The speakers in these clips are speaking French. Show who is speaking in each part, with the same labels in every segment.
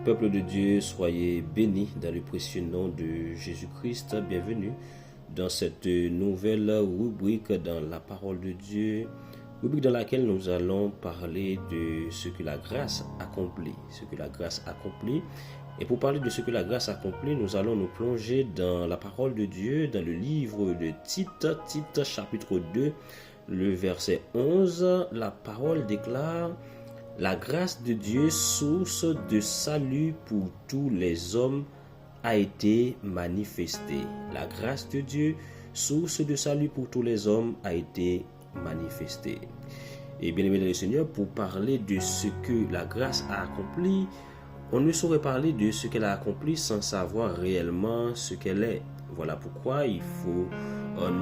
Speaker 1: Peuple de Dieu, soyez bénis dans le précieux nom de Jésus-Christ. Bienvenue dans cette nouvelle rubrique dans la parole de Dieu, rubrique dans laquelle nous allons parler de ce que la grâce accomplit. Et pour parler de ce que la grâce accomplit, nous allons nous plonger dans la parole de Dieu, dans le livre de Tite chapitre 2, le verset 11. La parole déclare: la grâce de Dieu, source de salut pour tous les hommes, a été manifestée. La grâce de Dieu, source de salut pour tous les hommes, a été manifestée. Et bien aimé dans le Seigneur, pour parler de ce que la grâce a accompli, on ne saurait parler de ce qu'elle a accompli sans savoir réellement ce qu'elle est. Voilà pourquoi il faut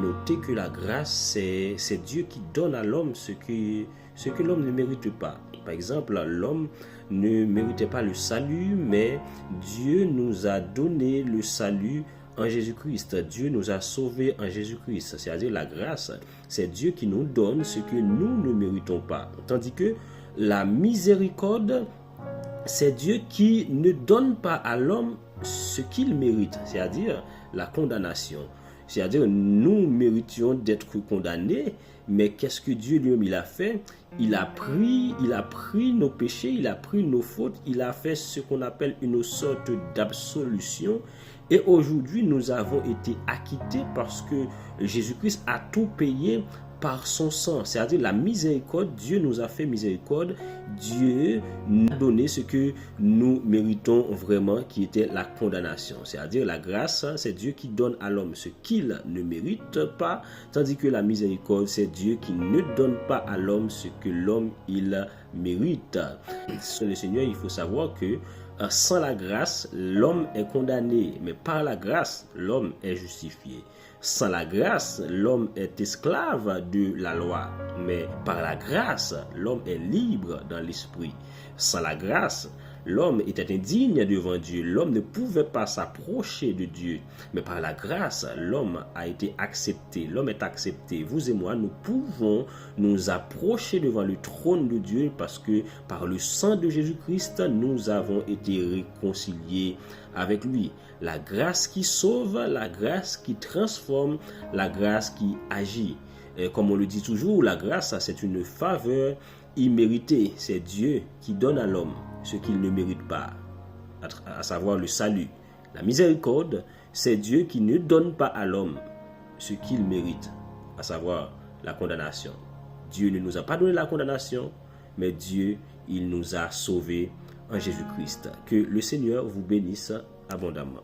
Speaker 1: noter que la grâce, c'est Dieu qui donne à l'homme ce que l'homme ne mérite pas. Par exemple, l'homme ne méritait pas le salut, mais Dieu nous a donné le salut en Jésus-Christ. Dieu nous a sauvés en Jésus-Christ. C'est-à-dire la grâce, c'est Dieu qui nous donne ce que nous ne méritons pas. Tandis que la miséricorde, c'est Dieu qui ne donne pas à l'homme ce qu'il mérite, c'est-à-dire la condamnation. C'est-à-dire nous méritions d'être condamnés, mais qu'est-ce que Dieu lui-même il a fait? Il a pris nos péchés, il a pris nos fautes, il a fait ce qu'on appelle une sorte d'absolution. Et aujourd'hui, nous avons été acquittés parce que Jésus-Christ a tout payé par son sang, c'est-à-dire la miséricorde. Dieu nous a fait miséricorde. Dieu nous a donné ce que nous méritons vraiment, qui était la condamnation. C'est-à-dire la grâce, c'est Dieu qui donne à l'homme ce qu'il ne mérite pas, tandis que la miséricorde, c'est Dieu qui ne donne pas à l'homme ce que l'homme il mérite. Sur le Seigneur, il faut savoir que sans la grâce, l'homme est condamné, mais par la grâce, l'homme est justifié. Sans la grâce, l'homme est esclave de la loi, mais par la grâce, l'homme est libre dans l'esprit. Sans la grâce, l'homme était indigne devant Dieu, l'homme ne pouvait pas s'approcher de Dieu, mais par la grâce, l'homme a été accepté, l'homme est accepté. Vous et moi, nous pouvons nous approcher devant le trône de Dieu parce que par le sang de Jésus-Christ, nous avons été réconciliés avec lui. La grâce qui sauve, la grâce qui transforme, la grâce qui agit. Et comme on le dit toujours, la grâce, c'est une faveur imméritée. C'est Dieu qui donne à l'homme ce qu'il ne mérite pas, à savoir le salut. La miséricorde, c'est Dieu qui ne donne pas à l'homme ce qu'il mérite, à savoir la condamnation. Dieu ne nous a pas donné la condamnation, mais Dieu, il nous a sauvés en Jésus-Christ. Que le Seigneur vous bénisse abondamment.